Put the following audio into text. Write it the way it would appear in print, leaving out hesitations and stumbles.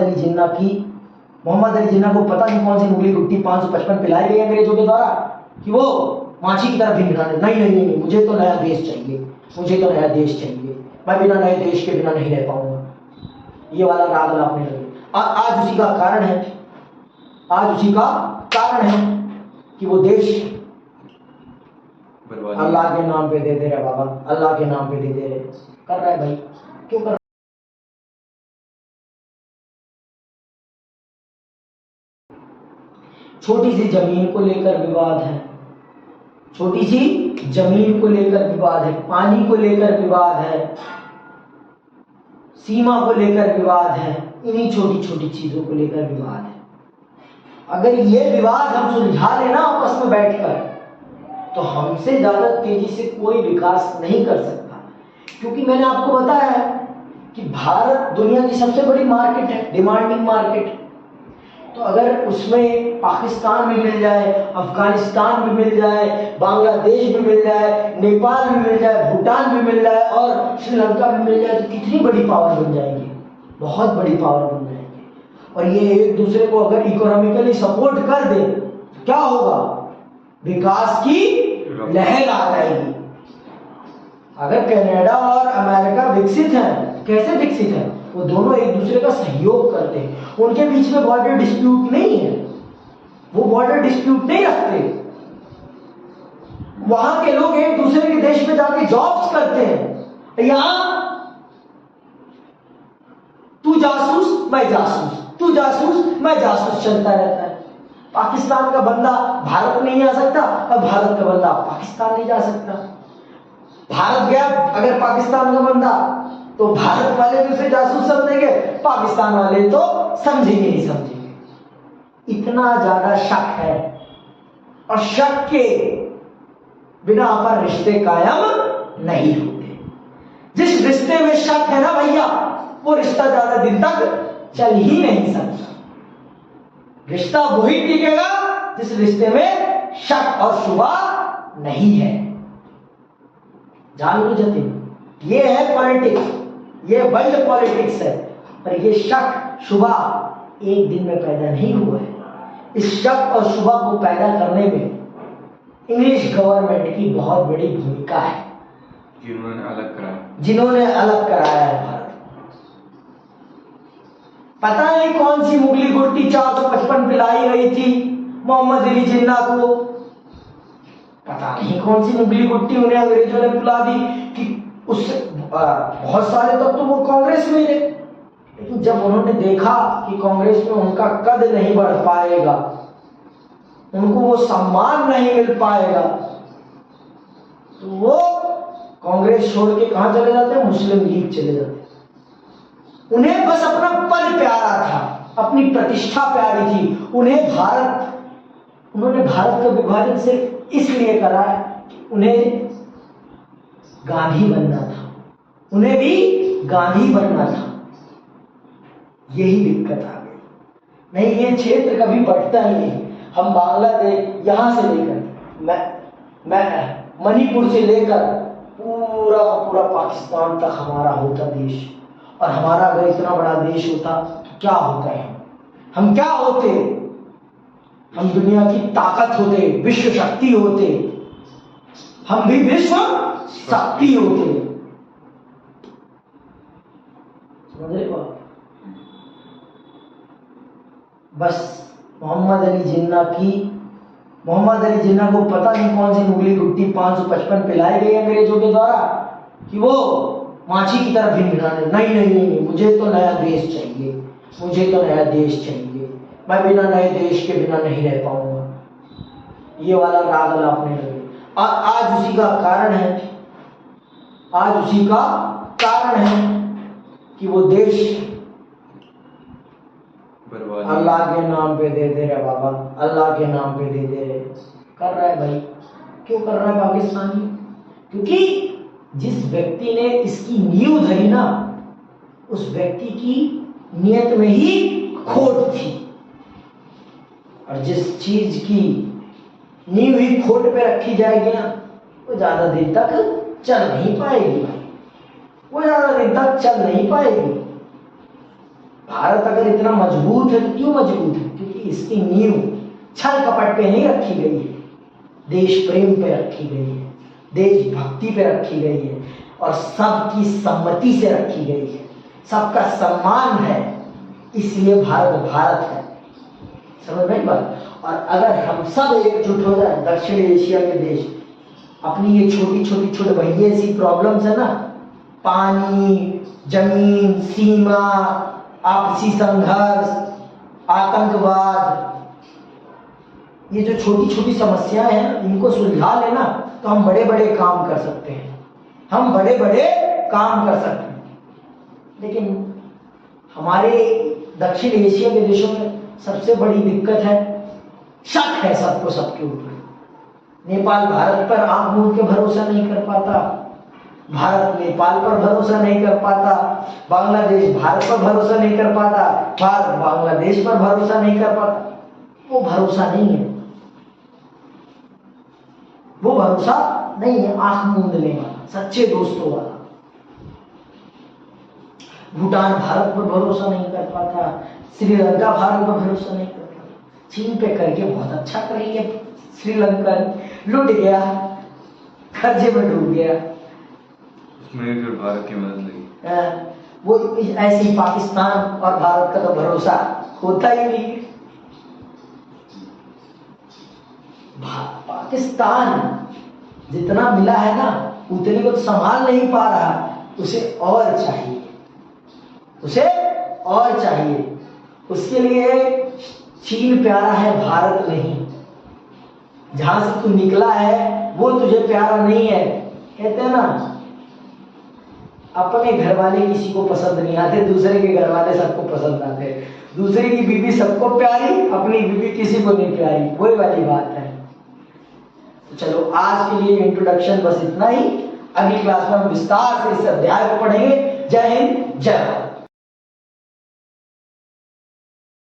अली जिन्ना की, मोहम्मद अली जिन्ना को पता नहीं कौन सी मुगली गुट्टी 555 पिलाई गई अंग्रेजों के द्वारा कि वो मांझी की तरफ हिंदुस्तान है। नहीं नहीं नहीं, मुझे तो नया देश चाहिए, मुझे तो नया देश चाहिए, मैं बिना नए देश के बिना नहीं रह पाऊंगा। ये वाला राग लापने लगे। आज उसी का कारण है, आज उसी का कारण है कि वो देश अल्लाह के नाम पे दे दे रहे बाबा, अल्लाह के नाम पे दे दे रहे। कर रहा है भाई, क्यों कर रहा है? छोटी सी जमीन को लेकर विवाद है, छोटी सी जमीन को लेकर विवाद है, पानी को लेकर विवाद है, सीमा को लेकर विवाद है, इन्हीं छोटी छोटी चीजों को लेकर विवाद है। अगर ये विवाद हम सुलझा लेना आपस में बैठकर, तो हमसे ज्यादा तेजी से कोई विकास नहीं कर सकता। क्योंकि मैंने आपको बताया है कि भारत दुनिया की सबसे बड़ी मार्केट है, डिमांडिंग मार्केट। तो अगर उसमें पाकिस्तान भी मिल जाए, अफगानिस्तान भी मिल जाए, बांग्लादेश भी मिल जाए, नेपाल भी मिल जाए, भूटान भी मिल जाए और श्रीलंका भी मिल जाए, तो कितनी बड़ी पावर बन जाएगी, बहुत बड़ी पावर बन जाएगी। और ये एक दूसरे को अगर इकोनॉमिकली सपोर्ट कर दे, क्या होगा? विकास की लहर आ जाएगी। अगर कनाडा और अमेरिका विकसित हैं, कैसे विकसित हैं? वो दोनों एक दूसरे का सहयोग करते हैं, उनके बीच में बॉर्डर डिस्प्यूट नहीं है, वो बॉर्डर डिस्प्यूट नहीं रखते। वहां के लोग एक दूसरे के देश में जाके जॉब्स करते हैं। यहां तू जासूस मैं जासूस, तू जासूस मैं जासूस चलता रहता है। पाकिस्तान का बंदा भारत नहीं आ सकता और भारत का बंदा पाकिस्तान नहीं जा सकता। भारत गया अगर पाकिस्तान का बंदा, तो भारत वाले भी उसे जासूस समझेंगे, पाकिस्तान वाले तो समझेंगे नहीं समझेंगे। इतना ज्यादा शक है, और शक के बिना पर रिश्ते कायम नहीं होते। जिस रिश्ते में शक है ना भैया, वो रिश्ता ज्यादा दिन तक चल ही नहीं सकता। रिश्ता वही टिकेगा जिस रिश्ते में शक और शुबा नहीं है। जान लो जतिन, ये है पॉलिटिक्स, ये वर्ल्ड पॉलिटिक्स है। पर ये शक शुबा एक दिन में पैदा नहीं हुआ है। इस शक और शुबा को पैदा करने में इंग्लिश गवर्नमेंट की बहुत बड़ी भूमिका है, जिन्होंने अलग कराया है भारत। पता नहीं कौन सी मुगली गुट्टी 455 पिलाई गई थी मोहम्मद अली जिन्ना को, पता नहीं कौन सी मुगली गुट्टी उन्हें अंग्रेजों ने पिला दी कि उससे बहुत सारे तब तो वो कांग्रेस में थे। लेकिन जब उन्होंने देखा कि कांग्रेस में उनका कद नहीं बढ़ पाएगा, उनको वो सम्मान नहीं मिल पाएगा, तो वो कांग्रेस छोड़ के कहां चले जाते हैं? मुस्लिम लीग चले जाते हैं। उन्हें बस अपना पद प्यारा था, अपनी प्रतिष्ठा प्यारी थी। उन्होंने भारत का विभाजन सिर्फ इसलिए करा कि उन्हें गांधी बनना था, उन्हें भी गांधी बनना था। यही दिक्कत आ गई। नहीं, ये क्षेत्र कभी बढ़ता ही नहीं। हम बांग्लादेश यहां से लेकर मैं मणिपुर से लेकर पूरा पूरा पाकिस्तान तक हमारा होता देश। और हमारा अगर इतना बड़ा देश होता तो क्या होता है? हम क्या होते? हम दुनिया की ताकत होते, विश्व शक्ति होते। हम भी विश्व शक्ति होते। समझ रहे बात? बस मोहम्मद अली जिन्ना को पता नहीं कौन सी मुगली गुट्टी 555 पिलाई गई अंग्रेजों के द्वारा कि वो मांझी की तरफ हिंदुस्तान है। नहीं नहीं नहीं, मुझे तो नया देश चाहिए, मुझे तो नया देश चाहिए, मैं बिना नए देश के बिना नहीं रह पाऊंगा। ये वाला राग लापने लगे। आज उसी का कारण है, आज उसी का कारण है कि वो देश अल्लाह के नाम पे दे दे रहे बाबा, अल्लाह के नाम पे दे दे रहे। कर रहा है भाई, क्यों कर रहा है पाकिस्तानी? क्योंकि जिस व्यक्ति ने इसकी नींव धरी ना, उस व्यक्ति की नियत में ही खोट थी। और जिस चीज की नींव ही खोट पे रखी जाएगी ना, वो ज्यादा दिन तक चल नहीं पाएगी भाई, वो ज्यादा दिन तक चल नहीं पाएगी। भारत अगर इतना मजबूत है तो क्यों मजबूत है? क्योंकि इसकी नींव छल कपट पे नहीं रखी गई है, देश प्रेम पे रखी गई है, देशभक्ति पे रखी गई है और सबकी सम्मति से रखी गई है, सबका सम्मान है, इसलिए भारत भारत है। समझ में बात? और अगर हम सब एकजुट हो जाए, दक्षिण एशिया के देश, अपनी ये छोटी छोटी छोटे भैया सी प्रॉब्लम्स है ना, पानी, जमीन, सीमा, आपसी संघर्ष, आतंकवाद, ये जो छोटी छोटी समस्याएं हैं इनको सुलझा लेना तो हम बड़े बड़े काम कर सकते हैं, हम बड़े बड़े काम कर सकते हैं। लेकिन हमारे दक्षिण एशिया के देशों में सबसे बड़ी दिक्कत है, शक है सबको सबके ऊपर। नेपाल भारत पर आंख मूंद के भरोसा नहीं कर पाता, भारत नेपाल पर भरोसा नहीं कर पाता, बांग्लादेश भारत पर भरोसा नहीं कर पाता, भारत बांग्लादेश पर भरोसा नहीं कर पाता। वो भरोसा नहीं है, वो भरोसा नहीं है आंख मूंदने वाला, सच्चे दोस्तों वाला। भूटान भारत पर भरोसा नहीं कर पाता, श्रीलंका भारत पर भरोसा नहीं कर पाता। चीन पे करके बहुत अच्छा कर रही है श्रीलंका, लुट गया, कर्जे में डूब गया, उसमें फिर भारत की मदद लगी। वो ऐसी पाकिस्तान और भारत का तो भरोसा होता ही नहीं। पाकिस्तान जितना मिला है ना उतने को संभाल नहीं पा रहा, उसे और चाहिए, उसे और चाहिए। उसके लिए चीन प्यारा है, भारत नहीं। जहां से तू निकला है वो तुझे प्यारा नहीं है। कहते हैं ना, अपने घर वाले किसी को पसंद नहीं आते, दूसरे के घर वाले सबको पसंद आते। दूसरे की बीवी सबको प्यारी, अपनी बीवी किसी को नहीं प्यारी, वही वाली बात है। तो चलो आज के लिए इंट्रोडक्शन बस इतना ही। अगली क्लास में हम विस्तार से इस अध्याय को पढ़ेंगे। जय हिंद, जय भारत।